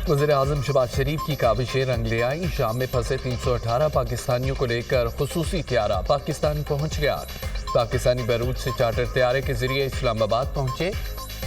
वज़ीर-ए-आज़म शहबाज शरीफ की काबिशें रंग ले आई। शाम में फंसे 318 पाकिस्तानियों को लेकर खुसूसी त्यारा पाकिस्तान पहुंच गया। पाकिस्तानी बैरूत से चार्टर त्यारे के जरिए इस्लामाबाद पहुंचे।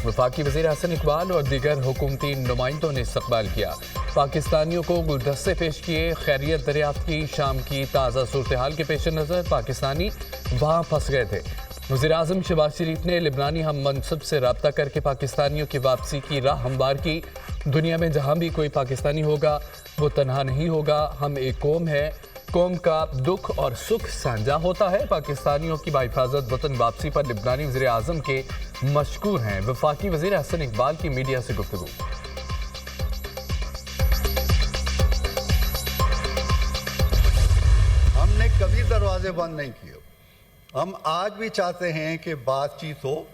वफाकी वज़ीर हसन इकबाल और दीगर हुकूमती नुमाइंदों ने इस्तकबाल किया। पाकिस्तानियों को गुलदस्ते पेश किए, खैरियत दरियाफ्त की। शाम की ताज़ा सूरत हाल के पेश नज़र पाकिस्तानी वहाँ फंस गए थे। वज़ीर-ए-आज़म शहबाज शरीफ ने लिबनानी हम मनसब से रब्ता करके पाकिस्तानियों की वापसी की राह हमवार की। दुनिया में जहाँ भी कोई पाकिस्तानी होगा वो तनहा नहीं होगा। हम एक कौम है, कौम का दुख और सुख साझा होता है। पाकिस्तानियों की बाहिफाजत वतन वापसी पर लिबनानी वज़ीर-ए-आज़म के मशकूर हैं। वफाकी वज़ीर हसन इकबाल की मीडिया से गुफ्तगू। हमने कभी दरवाजे बंद नहीं किए। हम आज भी चाहते हैं कि बातचीत हो,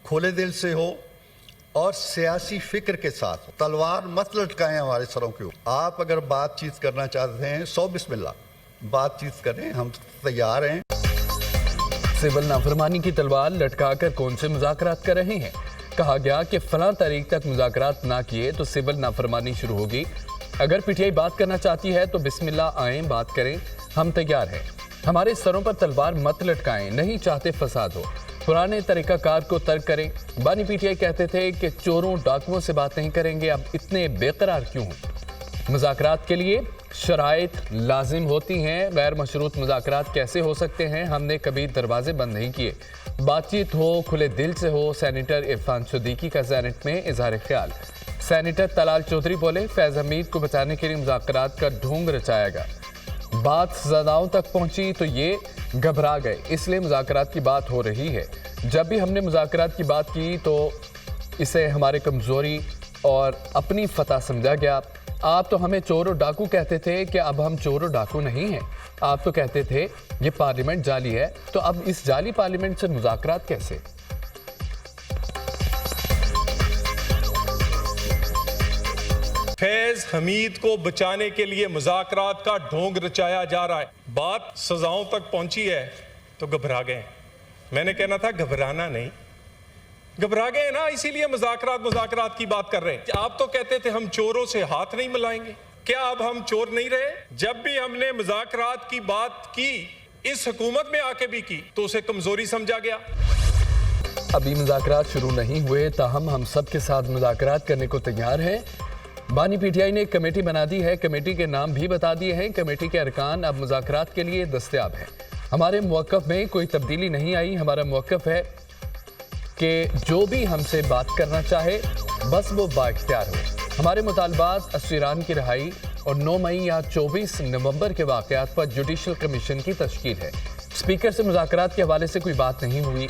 खुले दिल से हो और सियासी फिक्र के साथ हो। तलवार मत लटकाएं हमारे सरों के ऊपर। आप अगर बातचीत करना चाहते हैं सो बिस्मिल्लाह, बातचीत करें, हम तैयार हैं। सिविल नाफरमानी की तलवार लटकाकर कौन से मुज़ाकरात कर रहे हैं? कहा गया कि फलां तारीख तक मुज़ाकरात ना किए तो सिविल नाफरमानी शुरू होगी। अगर पीटीआई बात करना चाहती है तो बिस्मिल्लाह आएं, बात करें, हम तैयार हैं। हमारे सरों पर तलवार मत लटकाएं, नहीं चाहते फसाद हो। पुराने तरीकाकार को तर्क करें। बानी पीटीआई कहते थे कि चोरों डाकुओं से बात नहीं करेंगे, अब इतने बेकरार क्यों हो? मुज़ाकरात के लिए शराइत लाजिम होती हैं, गैर मशरूत मुज़ाकरात कैसे हो सकते हैं? हमने कभी दरवाजे बंद नहीं किए। बातचीत हो, खुले दिल से हो। सेनेटर इरफान सिद्दीकी का सेनेट में इजहार ख्याल। सेनेटर तलाल चौधरी बोले, फैज़ हमीद को बचाने के लिए मुज़ाकरात का ढोंग रचाएगा। बात ज़दाओं तक पहुंची तो ये घबरा गए, इसलिए मुज़ाकरात की बात हो रही है। जब भी हमने मुज़ाकरात की बात की तो इसे हमारे कमज़ोरी और अपनी फतह समझा गया। आप तो हमें चोर और डाकू कहते थे कि अब हम चोर और डाकू नहीं हैं। आप तो कहते थे ये पार्लियामेंट जाली है, तो अब इस जाली पार्लियामेंट से मुज़ाकरात कैसे? फैज हमीद को बचाने के लिए मुज़ाकरात का ढोंग रचाया जा रहा है। बात सजाओं तक पहुंची है तो घबरा गए। मैंने कहना था घबराना नहीं, घबरा गए ना, इसीलिए मुज़ाकरात की बात कर रहे हैं। आप तो कहते थे हम चोरों से हाथ नहीं मिलाएंगे, क्या अब हम चोर नहीं रहे? जब भी हमने मुज़ाकरात की बात की, इस हुकूमत में आके भी की, तो उसे कमजोरी समझा गया। अभी मुज़ाकरात शुरू नहीं हुए, ताहम हम सब के साथ मुज़ाकरात करने को तैयार हैं। बानी पीटीआई ने एक कमेटी बना दी है, कमेटी के नाम भी बता दिए हैं। कमेटी के अरकान अब मुज़ाकरात के लिए दस्तयाब हैं। हमारे मौक़िफ़ में कोई तब्दीली नहीं आई। हमारा मौक़िफ़ है कि जो भी हमसे बात करना चाहे बस वो बाइख्तियार हो। हमारे मुतालबात असीरान की रिहाई और 9 मई या 24 नवंबर के वाक़यात पर जुडिशल कमीशन की तश्कील है। स्पीकर से मुज़ाकरात के हवाले से कोई बात नहीं हुई।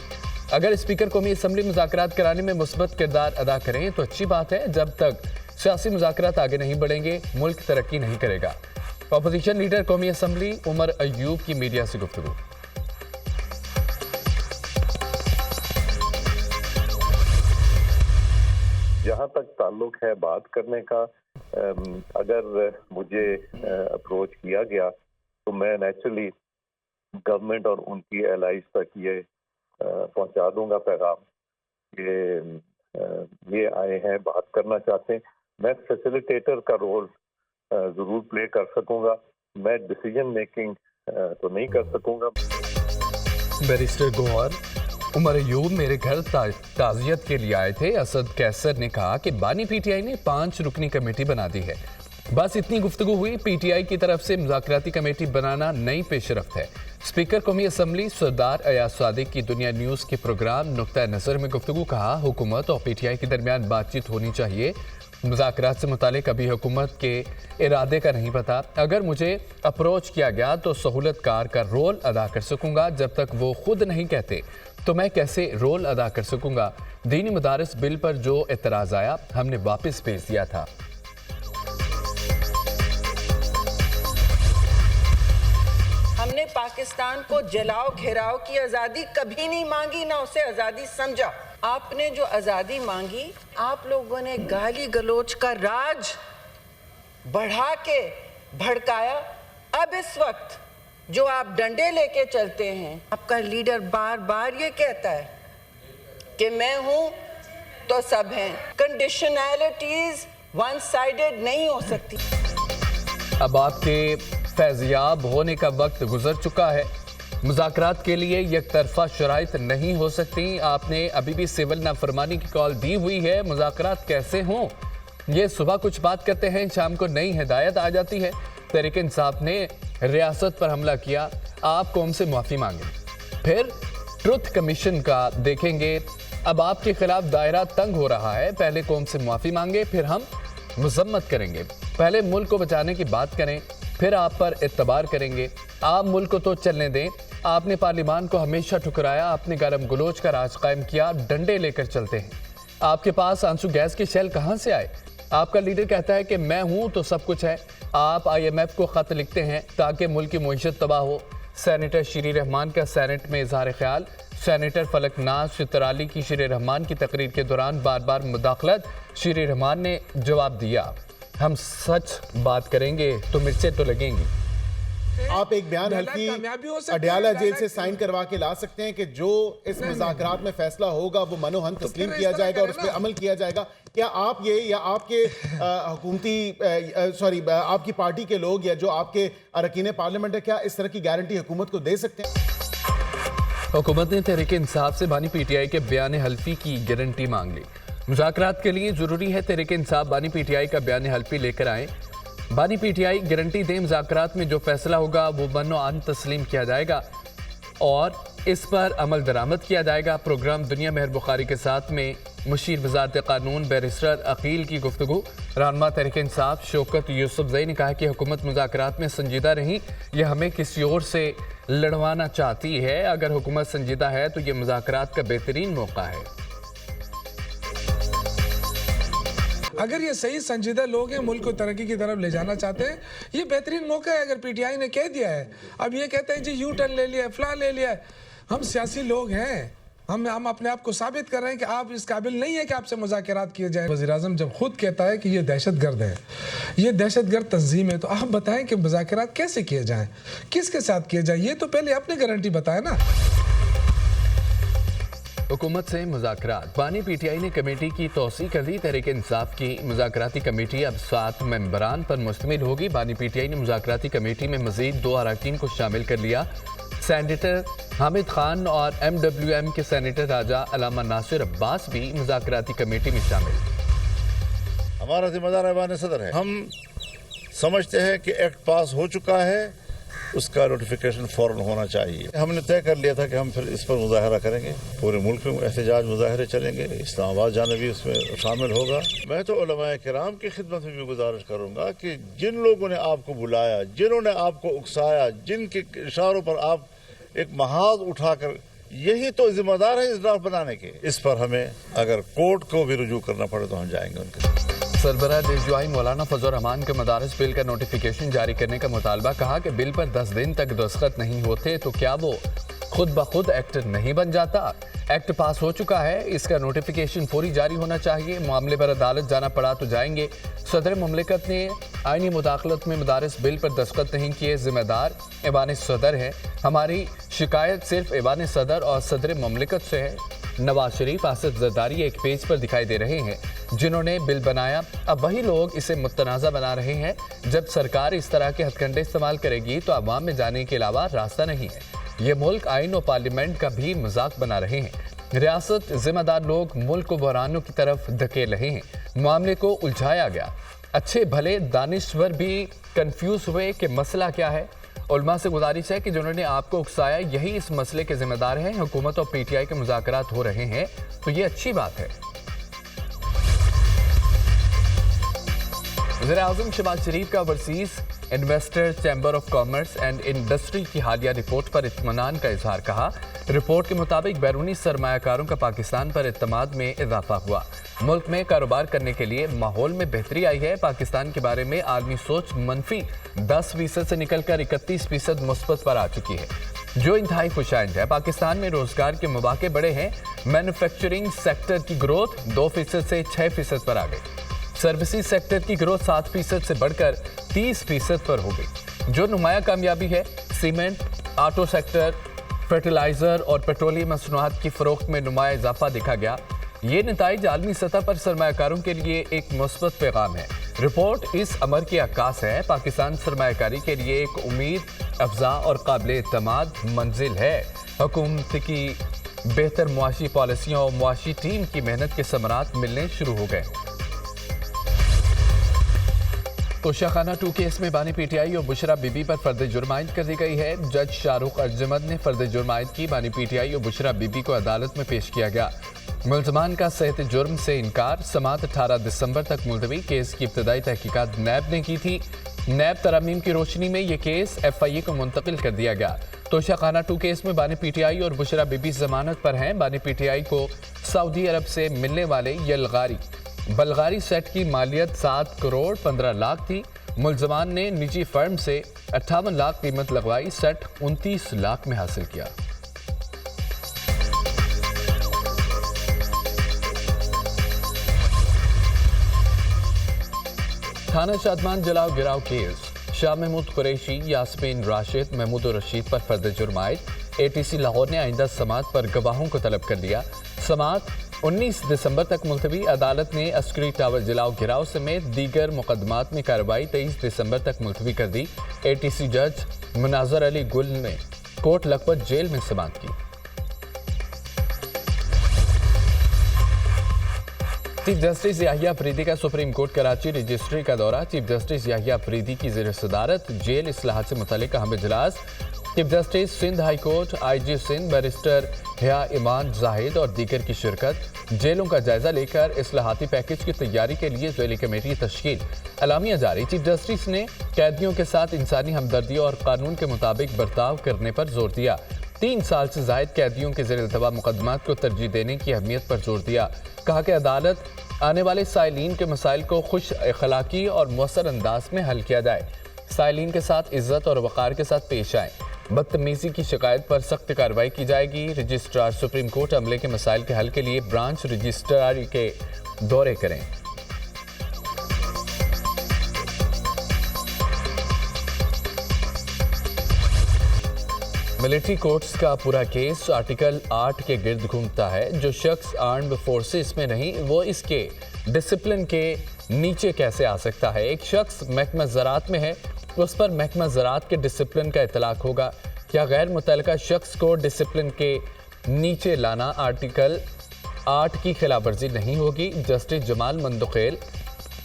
अगर स्पीकर कौमी असम्बली मुज़ाकरात कराने में मुस्बत किरदार अदा करें तो अच्छी बात है। जब तक सियासी मुज़ाकरात आगे नहीं बढ़ेंगे, मुल्क तरक्की नहीं करेगा। अपोजिशन लीडर कौमी असम्बली उमर अयूब की मीडिया से गुफ्तगू। जहाँ तक ताल्लुक है बात करने का, अगर मुझे अप्रोच किया गया तो मैं नेचुरली गवर्नमेंट और उनकी एलाइज तक ये पहुंचा दूंगा पैगाम कि ये आए हैं, बात करना चाहते हैं। मैं फैसिलिटेटर का रोल जरूर प्ले कर सकूंगा, मैं डिसीजन मेकिंग तो नहीं कर सकूंगा। बैरिस्टर गौहर उमर अयूब मेरे घर ताज़ियत के लिए आए थे। असद कैसर ने कहा कि बानी पीटीआई ने 5 रुकनी कमेटी बना दी है। बस इतनी गुफ्तगू हुई। पीटीआई की तरफ से मुज़ाकराती कमेटी बनाना नई पेशरफ्त है। स्पीकर कौमी असम्बली सरदार अयाज सादिक की दुनिया न्यूज़ के प्रोग्राम नुक्ता नज़र में गुफ्तगू। कहा, हुकूमत और पीटीआई के दरमियान बातचीत होनी चाहिए। मुज़ाकरात से मुतालिक अभी हुकूमत के इरादे का नहीं पता। अगर मुझे अप्रोच किया गया तो सहूलतकार का रोल अदा कर सकूंगा। जब तक वो खुद नहीं कहते तो मैं कैसे रोल अदा कर सकूंगा? दीनी मदारिस बिल पर जो एतराज़ आया हमने वापस भेज दिया था। हमने पाकिस्तान को जलाओ घेराव की आज़ादी कभी नहीं मांगी, ना उसे आज़ादी समझा। आपने जो आज़ादी मांगी, आप लोगों ने गाली गलोच का राज बढ़ा के भड़काया। अब इस वक्त जो आप डंडे लेके चलते हैं, आपका लीडर बार बार ये कहता है कि मैं हूं तो सब हैं। कंडीशनैलिटीज वन साइडेड नहीं हो सकती। अब आपके फैज़याब होने का वक्त गुजर चुका है। मुज़ाकरात के लिए एक तरफा शराइत नहीं हो सकती। आपने अभी भी सिविल नाफरमानी की कॉल दी हुई है। मुज़ाकरात कैसे हों? ये सुबह कुछ बात करते हैं, शाम को नई हिदायत आ जाती है। तहरीक इंसाफ ने रियासत पर हमला किया, आप कौम से माफ़ी मांगे, फिर ट्रुथ कमीशन का देखेंगे। अब आपके खिलाफ दायरा तंग हो रहा है। पहले कौम से माफ़ी मांगे, फिर हम मजम्मत करेंगे। पहले मुल्क को बचाने की बात करें, फिर आप पर एतबार करेंगे। आप मुल्क को तो चलने दें। आपने पार्लियामान को हमेशा ठुकराया, आपने गरम गलोच का राज कायम किया। डंडे लेकर चलते हैं। आपके पास आंसू गैस के शेल कहाँ से आए? आपका लीडर कहता है कि मैं हूं तो सब कुछ है। आप IMF को खत लिखते हैं ताकि मुल्क की मईशत तबाह हो। सेनेटर शीरी रहमान का सेनेट में इजहार ख्याल। सेनेटर फलकनाज चित्राली की शीरी रहमान की तकरीर के दौरान बार बार मुदाखलत। शीरी रहमान ने जवाब दिया, हम सच बात करेंगे तो मिर्चें तो लगेंगी। आप एक बयान हल्की अडयाला जेल से साइन करवा के ला सकते हैं कि जो इस मुज़ाकरात में फैसला होगा वो मनोहन तस्लीम किया जाएगा और उस पर अमल किया जाएगा। क्या आप ये या आपके आपकी पार्टी के लोग या जो आपके अरकान पार्लियामेंट है, क्या इस तरह की गारंटी हुकूमत को दे सकते हैं? हुकूमत ने तहरीक इंसाफ से बानी PTI के बयान हल्फी की गारंटी मांग ली। मुज़ाकरात के लिए जरूरी है तहरीक इंसाफ बानी PTI का बयान हल्फी लेकर आए। बानी PTI गारंटी दें मुज़ाकरात में जो फैसला होगा वो बनो-आन तस्लीम किया जाएगा और इस पर अमल दरामद किया जाएगा। प्रोग्राम दुनिया मेहर बुखारी के साथ में मुशीर वज़ारत कानून बैरिस्टर अकील की गुफ्तगू। रहनुमा तहरीक इंसाफ शौकत यूसुफजई ने कहा कि हुकूमत मुज़ाकरात में संजीदा रही, यह हमें किसी और से लड़वाना चाहती है। अगर हुकूमत संजीदा है तो ये मुज़ाकरात का बेहतरीन मौका है। अगर ये सही संजीदा लोग हैं, मुल्क को तरक्की की तरफ ले जाना चाहते हैं, ये बेहतरीन मौका है। अगर PTI ने कह दिया है, अब ये कहते हैं जी यू टर्न ले लिया, फलां ले लिया। हम सियासी लोग हैं, हम अपने आप को साबित कर रहे हैं कि आप इस काबिल नहीं है कि आपसे मुज़ाकरात किए जाए। वज़ीर-ए-आज़म जब खुद कहता है कि ये दहशतगर्द है, ये दहशतगर्द तंजीम है, तो आप बताएं कि मुज़ाकरात कैसे किए जाएं, किसके साथ किए जाए, ये तो पहले अपनी गारंटी बताएं ना। हुकूमत से मुज़ाकरात। बानी PTI ने कमेटी की तौसी कर दी। तहरीक इंसाफ की मुज़ाकराती कमेटी अब 7 मेंबरान पर मुश्तमिल होगी। बानी PTI ने मुज़ाकराती कमेटी में मज़ीद 2 अरकान को शामिल कर लिया। सेनेटर हामिद खान और MWM के सेनेटर राजा अलामा नासिर अब्बास भी मुज़ाकराती कमेटी में शामिल। हमारा जिम्मेदार ऐवान सदर है। हम समझते हैं कि एक्ट पास हो चुका है, उसका नोटिफिकेशन फौरन होना चाहिए। हमने तय कर लिया था कि हम फिर इस पर मुजाहरा करेंगे। पूरे मुल्क में एहतजाज मुजाहरे चलेंगे, इस्लामाबाद जाना भी उसमें शामिल होगा। मैं तो उलमाए किराम की खिदमत में भी गुजारिश करूंगा कि जिन लोगों ने आपको बुलाया, जिन्होंने आपको उकसाया, जिनके इशारों पर आप एक महाज उठाकर, यही तो जिम्मेदार है इस ड्राफ्ट बनाने के। इस पर हमें अगर कोर्ट को भी रुजू करना पड़े तो हम जाएंगे उनके। सरबराह देशजुआई मौलाना फजल रहमान के मदारस बिल का नोटिफिकेशन जारी करने का मुतालबा। कहा कि बिल पर 10 दिन तक दस्तखत नहीं होते तो क्या वो खुद ब खुद एक्ट नहीं बन जाता? एक्ट पास हो चुका है, इसका नोटिफिकेशन फौरी जारी होना चाहिए। मामले पर अदालत जाना पड़ा तो जाएंगे। सदर मुमलिकत ने आईनी मुदाखलत में मदारस बिल पर दस्तखत नहीं किए, जिम्मेदार ऐवान सदर है। हमारी शिकायत सिर्फ ऐवान सदर और सदर मुमलिकत से है। नवाज शरीफ, आसिफ जरदारी एक पेज पर दिखाई दे रहे हैं जिन्होंने बिल बनाया। अब वही लोग इसे मुतनाज़ा बना रहे हैं। जब सरकार इस तरह के हथकंडे इस्तेमाल करेगी तो अवाम में जाने के अलावा रास्ता नहीं है। ये मुल्क आइन और पार्लियामेंट का भी मजाक बना रहे हैं। रियासत जिम्मेदार लोग मुल्क को बहरानों की तरफ धकेल रहे हैं। मामले को उलझाया गया। अच्छे भले दानिश्वर भी कंफ्यूज हुए कि मसला क्या है। उलमा से गुजारिश है कि जिन्होंने आपको उकसाया यही इस मसले के जिम्मेदार हैं। हुकूमत और PTI के मुज़ाकरात हो रहे हैं तो ये अच्छी बात है। वज़ीर-ए-आज़म शहबाज शरीफ का overseas investor chamber of commerce and industry की हालिया रिपोर्ट पर इत्मीनान का इजहार। कहा, रिपोर्ट के मुताबिक बैरूनी सरमायाकारों का पाकिस्तान पर इत्मीनान में इजाफा हुआ। मुल्क में कारोबार करने के लिए माहौल में बेहतरी आई है। पाकिस्तान के बारे में आलमी सोच मनफी 10% से निकलकर 31% मुस्बत पर आ चुकी है, जो इंतहाई खुशाइंद है। पाकिस्तान में रोजगार के मौके बड़े हैं। मैन्युफैक्चरिंग सेक्टर की ग्रोथ 2% से 6% पर आ गई। सर्विसेज सेक्टर की ग्रोथ 7% से बढ़कर 30% पर हो गई। जो नुमाया कामयाबी है, सीमेंट, ऑटो सेक्टर, फर्टिलाइजर और पेट्रोलियम मसनूआत की फरोख्त में नुमाया इजाफा देखा गया। ये नताइज आलमी सतह पर सरमायाकारों के लिए एक मुस्बत पैगाम है। रिपोर्ट इस अमर की अक्कास है, पाकिस्तान सरमायाकारी के लिए एक उम्मीद अफजा और काबिल एतमाद मंजिल है। हुकूमत की बेहतर मुआशी पॉलिसियों और मुआशी टीम की मेहनत के समरात मिलने शुरू हो गए। तोशाखाना 2 केस में बानी पीटीआई और बुशरा बीबी पर फर्द जुर्म आयद कर दी गई है। जज शाहरुख अर्जमद ने फर्द जुर्म आयद की। बानी पीटीआई और बुशरा बीबी को अदालत में पेश किया गया। मुल्ज़मान का सेहत जुर्म से इनकार, समात 18 दिसंबर तक मुलतवी। केस की इब्तदाई तहकीकात नैब ने की थी। नैब तरमीम की रोशनी में ये केस FIA को मुंतकिल कर दिया गया। तोशाखाना 2 केस में बानी पीटीआई और बुशरा बीबी जमानत पर हैं। बानी पीटीआई को सऊदी अरब से मिलने वाले बल्गारी सेट की मालियत 7 करोड़ 15 लाख थी। मुल्ज़मान ने निजी फर्म से 58 लाख कीमत लगवाई। सेट 29 लाख में हासिल किया। थाना शादमान जलाओ गिराव केस, शाह महमूद कुरैशी, यास्मीन राशिद, महमूद और रशीद पर फर्द जुर्म आयद। ATC लाहौर ने आइंदा समात पर गवाहों को तलब कर लिया। समात 19 दिसंबर तक मुलतवी। अदालत ने अस्करी टावर जलाओ गिराव समेत दीगर मुकदमात में कार्रवाई 23 दिसंबर तक मुलतवी कर दी। ATC जज मुनाजर अली गुल ने कोट लखपत जेल में समात की। चीफ जस्टिस याहिया अफरीदी का सुप्रीम कोर्ट कराची रजिस्ट्री का दौरा। चीफ जस्टिस याहिया अफरीदी की ज़ेर सदारत जेल इस्लाहात से मुतल्लिक़ अहम इजलास। Chief justice Sindh high court, IG Sindh barrister Haya Emaan Zahid और दीगर की शिरकत। जेलों का जायजा लेकर इस्लाहाती पैकेज की तैयारी के लिए ज़ेली कमेटी तश्कील। अलामिया जारी। चीफ जस्टिस ने कैदियों के साथ इंसानी हमदर्दी और कानून के मुताबिक बर्ताव करने पर जोर दिया। 3 साल से जायद कैदियों के ज़ेर इल्तवा मुकदमात को तरजीह देने की अहमियत पर जोर दिया। कहा कि अदालत आने वाले साइलीन के मसाइल को खुश अखलाकी और मौसर अंदाज में हल किया जाए। साइलीन के साथ इज्जत और वक़ार के साथ पेश आए। बदतमीजी की शिकायत पर सख्त कार्रवाई की जाएगी। रजिस्ट्रार सुप्रीम कोर्ट अमले के मसाइल के हल के लिए ब्रांच रजिस्ट्रार के दौरे करें। मिलिट्री कोर्ट्स का पूरा केस आर्टिकल 8 के गिर्द घूमता है। जो शख्स आर्म्ड फोर्सेस में नहीं, वो इसके डिसिप्लिन के नीचे कैसे आ सकता है। एक शख्स महकमा ज़राअत में है, उस पर महकमा ज़राअत के डिसिप्लिन का इतलाक होगा। क्या गैर मुतल्लिका शख्स को डिसिप्लिन के नीचे लाना आर्टिकल 8 की खिलाफवर्जी नहीं होगी। जस्टिस जमाल मंदुखेल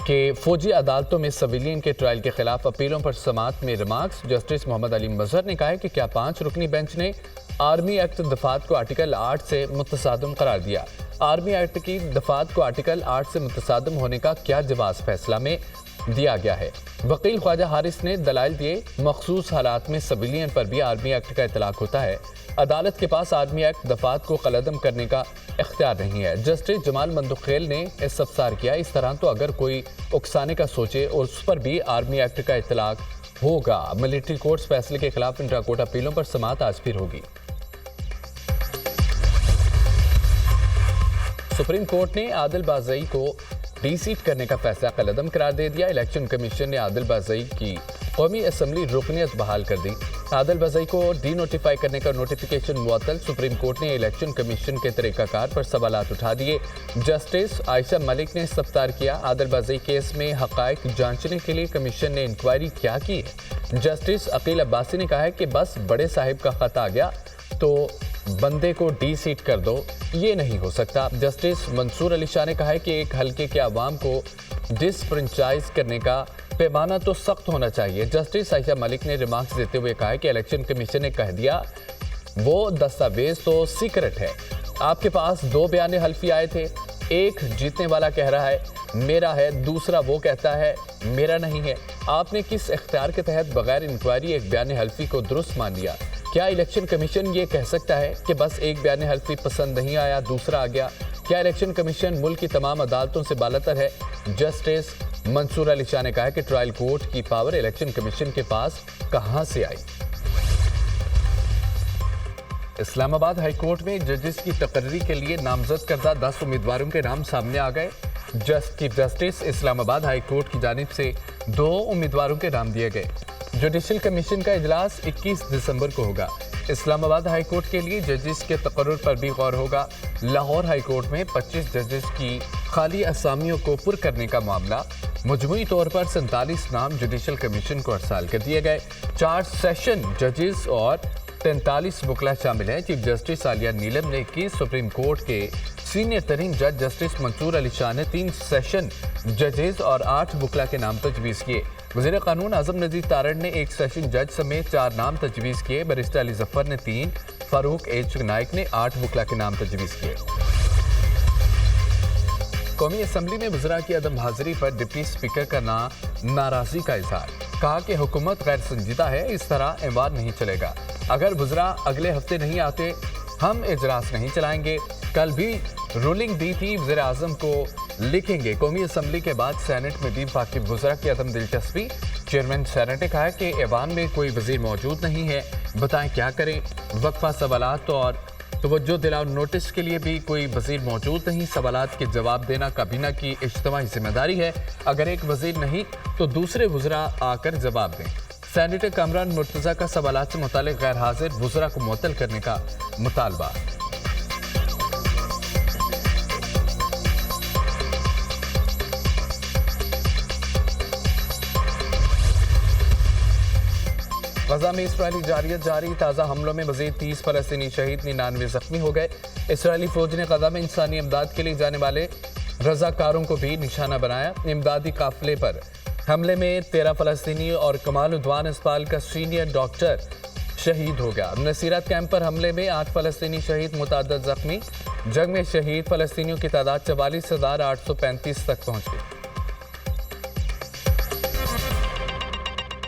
के फौजी अदालतों में सिविलियन के ट्रायल के खिलाफ अपीलों पर समात में रिमार्क्स। जस्टिस मोहम्मद अली मजहर ने कहा है कि क्या 5 रुकनी बेंच ने आर्मी एक्ट दफात को आर्टिकल 8 से मुतसादम करार दिया। आर्मी एक्ट की दफात को आर्टिकल 8 से मुतसादम होने का क्या जवाब फैसला में दिया गया है। वकील ख्वाजा हारिस ने दलाइल दिए। मखसूस हालात में सिविलियन पर भी आर्मी एक्ट का इतलाक होता है। अदालत के पास आर्मी एक्ट दफात को कलअदम करने का इख्तियार नहीं है। जस्टिस जमाल मंदुखेल ने इस्तफसार किया, इस तरह तो अगर कोई उकसाने का सोचे और उस पर भी आर्मी एक्ट का इतलाक होगा। मिलिट्री कोर्ट्स फैसले के खिलाफ इंट्रा कोर्ट अपीलों पर समात आज फिर होगी। सुप्रीम कोर्ट ने आदिल बाज़ई को डीसीट करने का फैसला कलअदम करार दे दिया। इलेक्शन कमीशन ने आदिल बाज़ई की कौमी असम्बली रुकनियत बहाल कर दी। आदिल बाज़ई को डी नोटिफाई करने का नोटिफिकेशन मुअत्तल। सुप्रीम कोर्ट ने इलेक्शन कमीशन के तरीकाकार पर सवालात उठा दिए। जस्टिस आयशा मलिक ने इस्तफ्तार किया। आदिल बाज़ई केस में हक़ाइक़ जांचने के लिए कमीशन ने इंक्वायरी क्या की है। जस्टिस अकील अब्बासी ने कहा है कि बस बड़े साहिब का खत आ गया तो बंदे को डी सीट कर दो, ये नहीं हो सकता। जस्टिस मंसूर अली शाह ने कहा है कि एक हल्के के अवाम को डिसफ्रेंचाइज करने का पैमाना तो सख्त होना चाहिए। जस्टिस आयशा मलिक ने रिमार्क्स देते हुए कहा है कि इलेक्शन कमीशन ने कह दिया वो दस्तावेज तो सीक्रेट है। आपके पास 2 बयान हल्फी आए थे, एक जीतने वाला कह रहा है मेरा है, दूसरा वो कहता है मेरा नहीं है। आपने किस इख्तियार के तहत बगैर इंक्वायरी एक बयान हल्फी को दुरुस्त मान लिया? क्या इलेक्शन कमीशन ये कह सकता है कि बस एक बयान हल्फी पसंद नहीं आया, दूसरा आ गया? क्या इलेक्शन कमीशन मुल्क की तमाम अदालतों से बालातर है? जस्टिस मंसूर अली शाह ने कहा कि ट्रायल कोर्ट की पावर इलेक्शन कमीशन के पास कहां से आई? इस्लामाबाद हाई कोर्ट में जजेस की तकर्री के लिए नामजद करदा 10 उम्मीदवारों के नाम सामने आ गए। Chief justice Islamabad high court की जानिब से 2 उम्मीदवारों के नाम दिए गए। जुडिशल कमीशन का इजलास 21 दिसंबर को होगा। इस्लामाबाद हाई कोर्ट के लिए जजेस के तकर्रुर पर भी गौर होगा। लाहौर हाई कोर्ट में 25 जजेस की खाली असामियों को पुर करने का मामला। मजमूई तौर पर 47 नाम जुडिशल कमीशन को अरसाल कर दिए गए। 4 सेशन जजेस और 43 वकला शामिल हैं। चीफ जस्टिस आलिया नीलम ने 21 सुप्रीम कोर्ट के सीनियर तरीन जज जस्टिस मंसूर अली शाह ने 3 सेशन जजेस और 8 वकला के नाम तजवीज़ किए। वज़ीर कानून आज़म नज़ीर तारड़ ने 1 सेशन जज समेत 4 नाम तजवीज़ किए। बैरिस्टर अली जफ़र ने 3, फारूक एच नाइक ने 8 वकला के नाम तजवीज़ किए। कौमी असम्बली में वज़रा की अदम हाजिरी पर डिप्टी स्पीकर का नाराज़गी का इजहार। कहा कि हुकूमत गैर संजीदा है, इस तरह ऐवान नहीं चलेगा। अगर वज़रा अगले हफ्ते नहीं आते हम इजलास नहीं चलाएंगे। कल भी रूलिंग दी थी, वज़ीर आज़म को लिखेंगे। कौमी असम्बली के बाद सेनेट में भी बाकी वज़रा की अदम दिलचस्पी। चेयरमैन सेनेट ने कहा कि ऐवान में कोई वज़ीर मौजूद नहीं है, बताएं क्या करें। वक्फा सवालात और तवज्जो दिलाओ नोटिस के लिए भी कोई वज़ीर मौजूद नहीं। सवालात के जवाब देना काबीना की इज्तिमाई जिम्मेदारी है। अगर एक वज़ीर नहीं तो दूसरे वज़रा आकर जवाब दें। सेनेटर कामरान मुर्तज़ा का सवालात से मुतालिक गैर हाजिर वज़रा को मुअत्तल करने का मुतालबा। गजा में इसराइली जारियत जारी। ताज़ा हमलों में मज़ीद 30 फ़लस्तीनी शहीद, 99 जख्मी हो गए। इसराइली फ़ौज ने गजा में इंसानी इमदाद के लिए जाने वाले रज़ाकारों को भी निशाना बनाया। इमदादी काफिले पर हमले में 13 फ़लस्तीनी और कमाल उद्वान अस्पताल का सीनियर डॉक्टर शहीद हो गया। नसीरत कैंप पर हमले में 8 फ़लस्तीनी शहीद, मुतअद्दिद जख्मी। जंग में शहीद फ़लस्तीनियों की तादाद 44,835 तक पहुँच गई।